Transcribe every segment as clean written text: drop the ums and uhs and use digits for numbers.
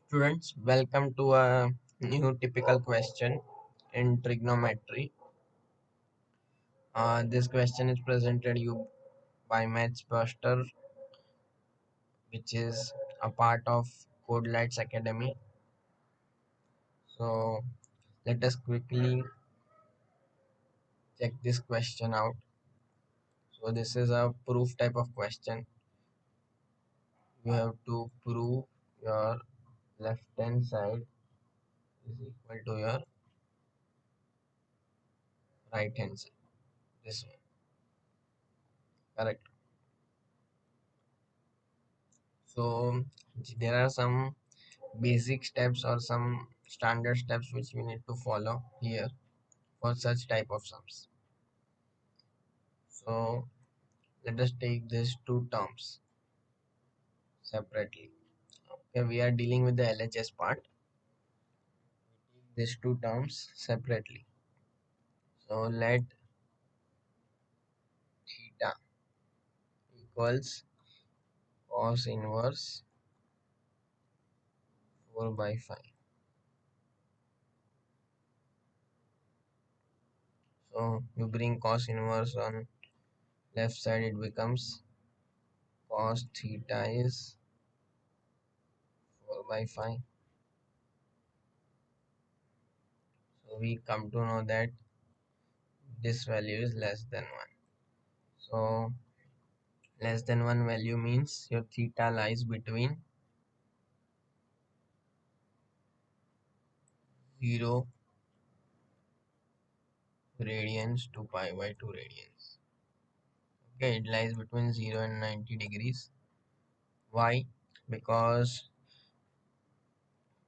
Students, welcome to a new typical question in trigonometry. This question is presented you by Maths Buster, which is a part of Codelites Academy. So let us quickly check this question out. So this is a proof type of question. You have to prove your left hand side is equal to your right hand side. This one, correct? So there are some basic steps or some standard steps which we need to follow here for such type of sums. So let us take these two terms separately. Okay, we are dealing with the LHS part. These two terms separately. So let theta equals cos inverse 4 by 5. So you bring cos inverse on left side, it becomes cos theta is 4 by 5. So we come to know that this value is less than 1. So less than 1 value means your theta lies between 0 radians to pi by 2 radians. Okay, it lies between 0 and 90 degrees. Why? Because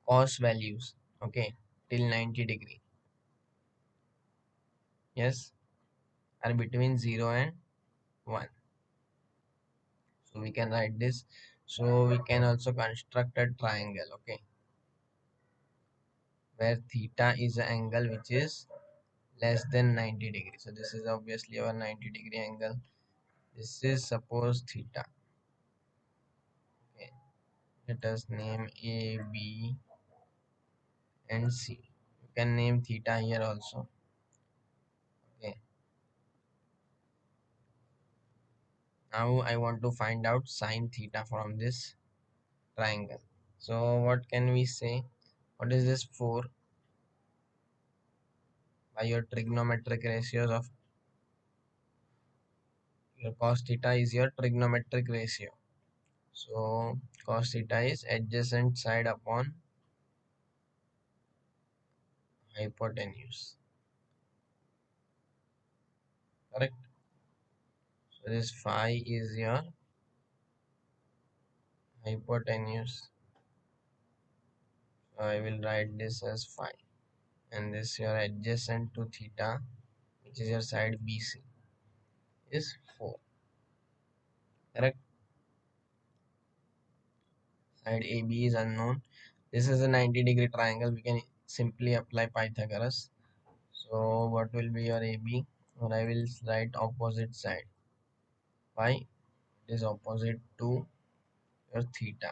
cos values, okay, till 90 degree, yes, are between 0 and 1. So we can write this. So we can also construct a triangle, okay, where theta is an angle which is less than 90 degrees. So this is obviously our 90-degree angle. This is suppose theta. Okay, let us name A, B, and C. You can name theta here also. Okay, now I want to find out sine theta from this triangle. So what can we say? What is this 4? By your trigonometric ratios of your cos theta is your trigonometric ratio. So cos theta is adjacent side upon hypotenuse. Correct? So this phi is your hypotenuse. So I will write this as phi. And this your adjacent to theta, which is your side BC, is 4. Correct? Side AB is unknown. This is a 90-degree triangle. We can simply apply Pythagoras. So what will be your AB? Or I will write opposite side. Phi is opposite to your theta.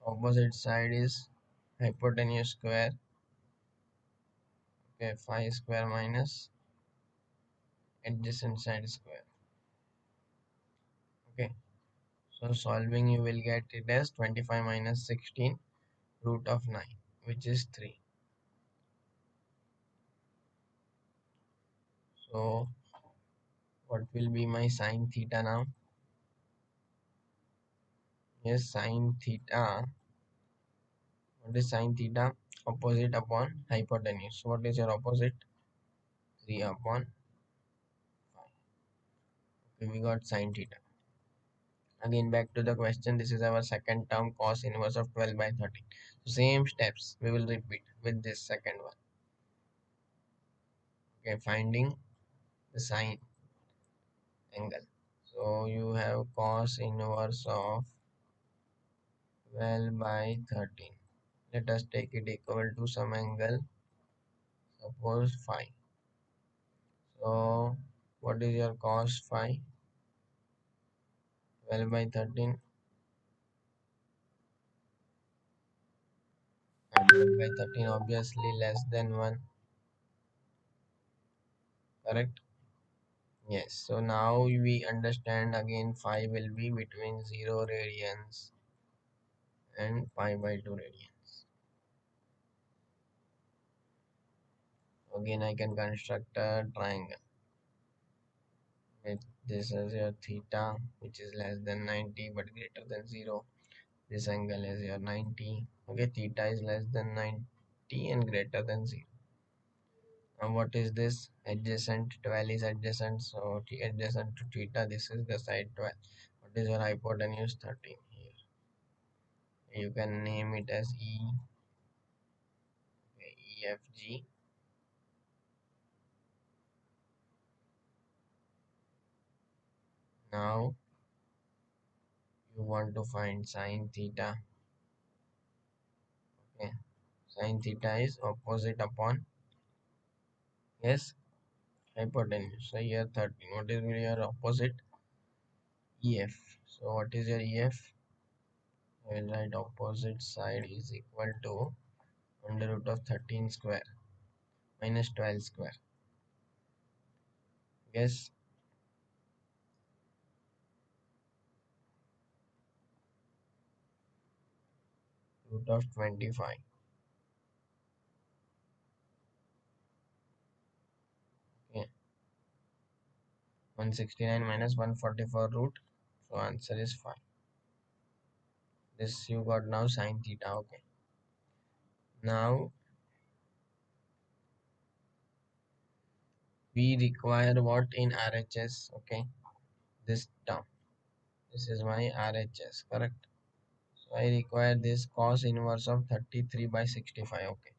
Opposite side is hypotenuse square. Okay, phi square minus adjacent side square. Okay, so solving you will get it as 25 minus 16 root of 9, which is 3. So what will be my sine theta now? Yes, sine theta. What is sine theta? Opposite upon hypotenuse. So what is your opposite? 3 upon 5. Okay, we got sine theta. Again, back to the question. This is our second term, cos inverse of 12 by 13. So same steps we will repeat with this second one. Okay, finding the sine angle. So you have cos inverse of 12 by 13. Let us take it equal to some angle, suppose phi. So what is your cos phi? 12 by 13. by 13 obviously less than 1, correct? Yes, so now we understand again phi will be between 0 radians and pi by 2 radians. Again I can construct a triangle with this as your theta, which is less than 90 but greater than 0. This angle is your 90. Okay, theta is less than 90 and greater than 0. Now what is this? Adjacent, 12 is adjacent, so adjacent to theta, this is the side 12. What is your hypotenuse? 13 here. You can name it as EFG. Now you want to find sine theta. Okay, sine theta is opposite upon, yes, hypotenuse. So here 13. What is your opposite? EF. So what is your EF? I will write opposite side is equal to under root of 13 square minus 12 square. Yes, root of 25. Okay, 169 minus 144 root. So answer is 5. This you got now sine theta. Okay. Now we require what in RHS? Okay, this term. This is my RHS, correct? So I require this cos inverse of 33 by 65. Okay,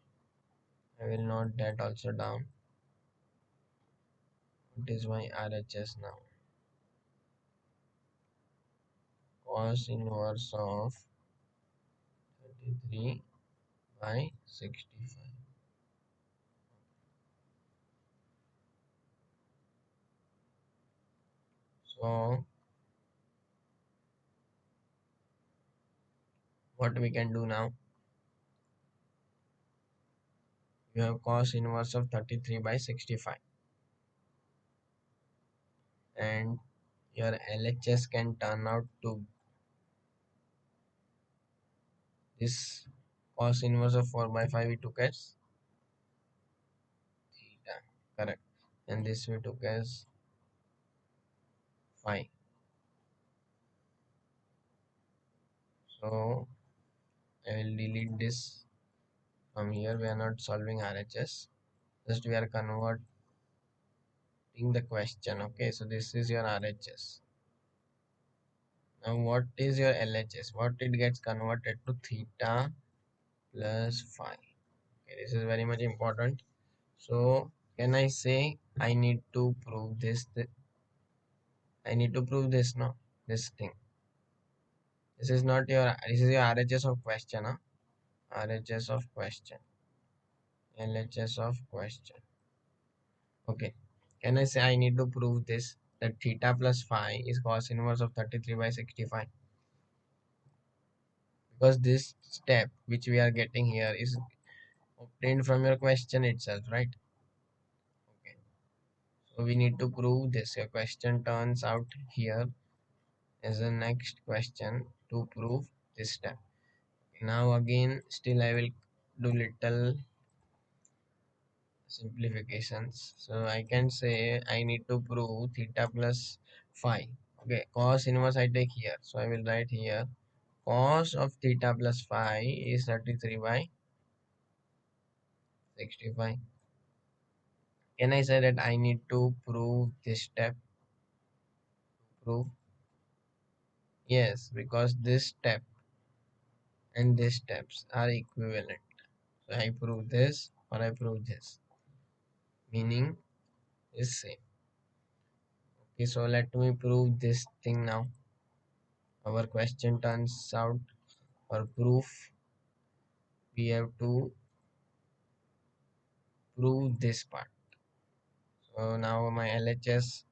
I will note that also down. What is my RHS now? Cos inverse of 33 by 65. So what we can do now? You have cos inverse of 33 by 65 and your LHS can turn out to this cos inverse of 4 by 5 we took as theta, correct, and this we took as phi. So I will delete this from here. We are not solving RHS, just we are converting the question. Okay, so this is your RHS. Now what is your LHS? What it gets converted to? Theta plus phi. Okay, this is very much important. So can I say I need to prove this? I need to prove this, no? This thing. This is not your. This is your RHS of question, huh? RHS of question. LHS of question. Okay. Can I say I need to prove this? That theta plus phi is cos inverse of 33 by 65. Because this step which we are getting here is obtained from your question itself, right? Okay. So we need to prove this. Your question turns out here as the next question to prove this step. Now again, still I will do little simplifications. So I can say I need to prove theta plus phi. Okay, cos inverse I take here. So I will write here cos of theta plus phi is 33 by 65. Can I say that I need to prove this step? Prove? Yes, because this step and these steps are equivalent. So I prove this or I prove this. Meaning is same. Okay, so let me prove this thing now. Our question turns out for proof we have to prove this part. So now my LHS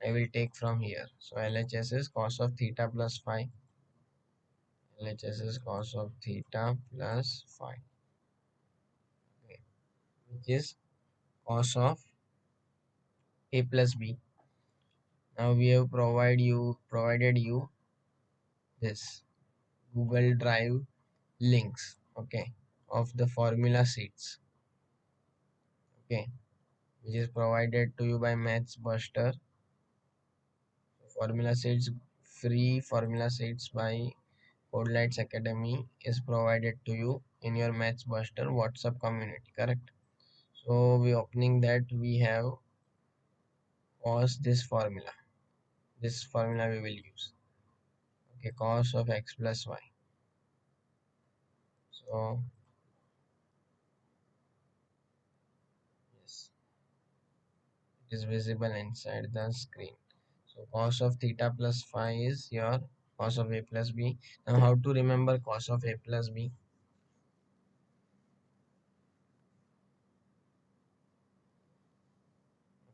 I will take from here. So LHS is cos of theta plus phi. LHS is cos of theta plus phi. which is cos of a plus b. Now we have provided you this Google Drive links, okay, of the formula sheets, okay, which is provided to you by Maths Buster. Formula sheets, free formula sheets by Codelites Academy is provided to you in your Maths Buster WhatsApp community, correct? So we opening that, we have cos this formula. This formula we will use. Okay, cos of x plus y. So yes, it is visible inside the screen. So cos of theta plus phi is your cos of a plus b. Now how to remember cos of a plus b?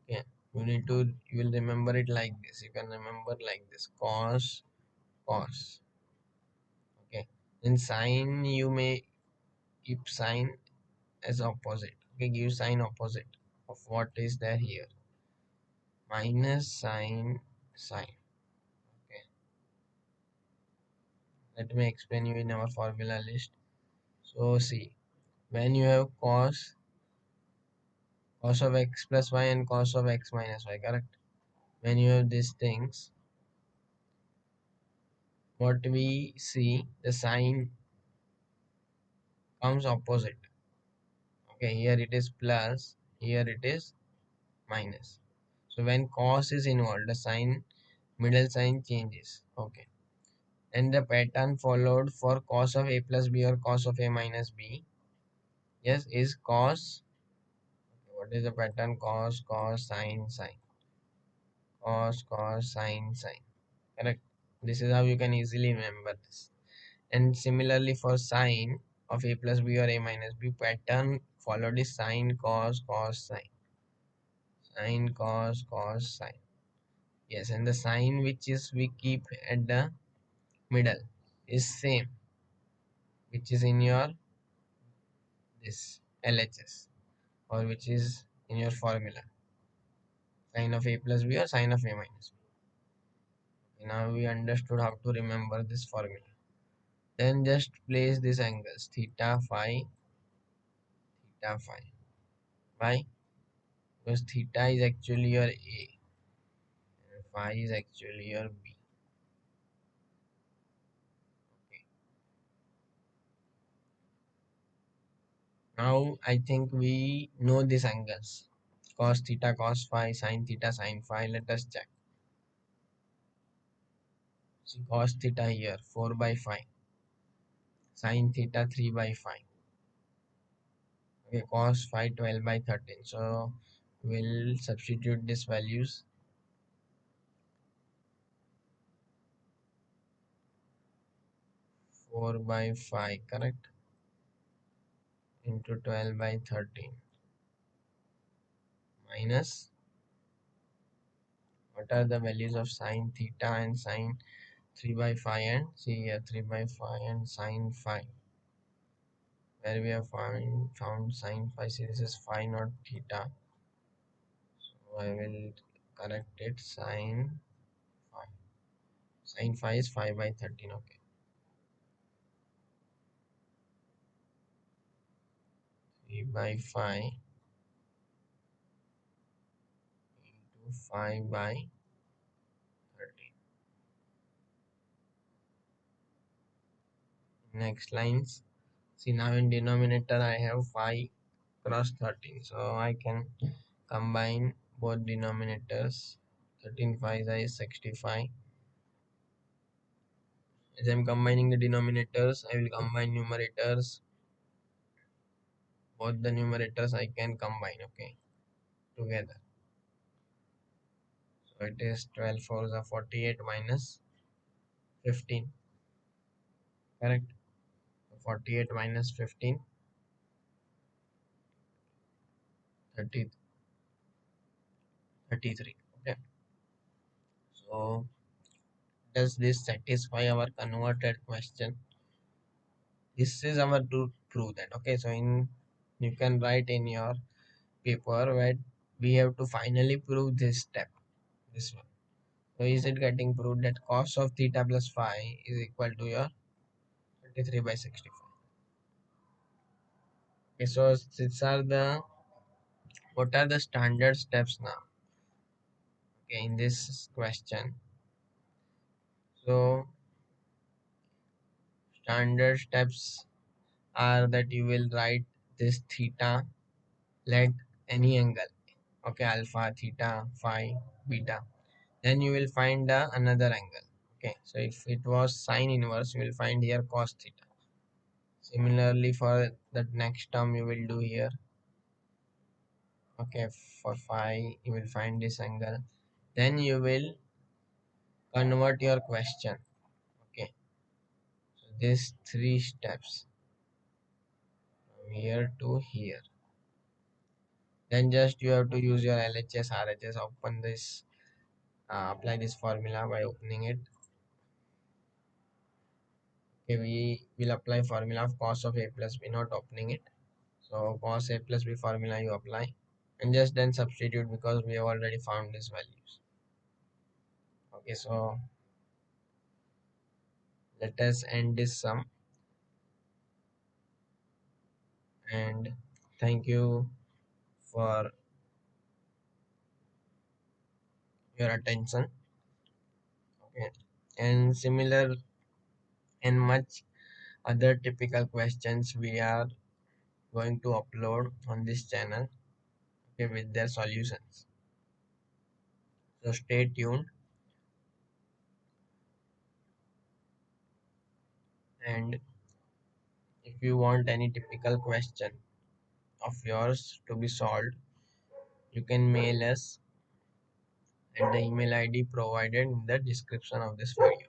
Okay, you will remember it like this. You can remember like this, cos. Okay, in sine you may keep sine as opposite. Okay, give sine opposite of what is there here, minus sine. Okay, let me explain you in our formula list. So see, when you have cos of x plus y and cos of x minus y, correct? When you have these things, what we see, the sign comes opposite. Okay, here it is plus, here it is minus. So when cos is involved, the sign, middle sign changes. Okay, and the pattern followed for cos of a plus b or cos of a minus b, yes, is cos. What is the pattern? Cos sine, cos sine, correct? This is how you can easily remember this. And similarly for sine of a plus b or a minus b, pattern followed is sine cos sine. Yes, and the sign which is we keep at the middle is same, which is in your this LHS, or which is in your formula, sine of a plus b or sine of a minus b. Now we understood how to remember this formula. Then just place these angles, theta phi. Why? Because theta is actually your A and phi is actually your B. Okay. Now I think we know these angles. Cos theta, cos phi, sin theta, sin phi. Let us check. See, cos theta here 4 by 5. Sin theta 3 by 5. Okay, cos phi 12 by 13. So we'll substitute these values. 4 by 5, correct? Into 12 by 13. Minus, what are the values of sin theta and sin 3 by 5, and see here 3 by 5 and sin 5, where we have found sin phi. See, this is phi not theta, so I will correct it. Sin phi is 5 by 13. Okay, 3 by 5 into 5 by 13. Next lines, see, now in denominator I have 5 cross 13, so I can combine both denominators. 13 5 is 65. As I'm combining the denominators, I will combine numerators. Both the numerators I can combine, okay, together. So it is 12 4s are 48 minus 15, correct? So 48 minus 15, 30, 33. Okay. So does this satisfy our converted question? This is our to prove that. Okay. So in You can write in your paper where we have to finally prove this step. This one. So is it getting proved that cos of theta plus phi is equal to your 23 by 65? Okay, so these are the what are the standard steps now? Okay, in this question. So standard steps are that you will write this theta, let any angle, okay, alpha, theta, phi, beta. Then you will find another angle. Okay, so if it was sine inverse, you will find here cos theta. Similarly, for the next term, you will do here. Okay, for phi, you will find this angle. Then you will convert your question. Okay, so these three steps from here to here. Then just you have to use your LHS, RHS, open this, apply this formula by opening it. Okay, we will apply formula of cos of A plus B, not opening it. So cos A plus B formula you apply and just then substitute because we have already found these values. Okay, so let us end this sum and thank you for your attention. Okay, and similar and much other typical questions we are going to upload on this channel, okay, with their solutions. So stay tuned, and if you want any typical question of yours to be solved, you can mail us at the email ID provided in the description of this video.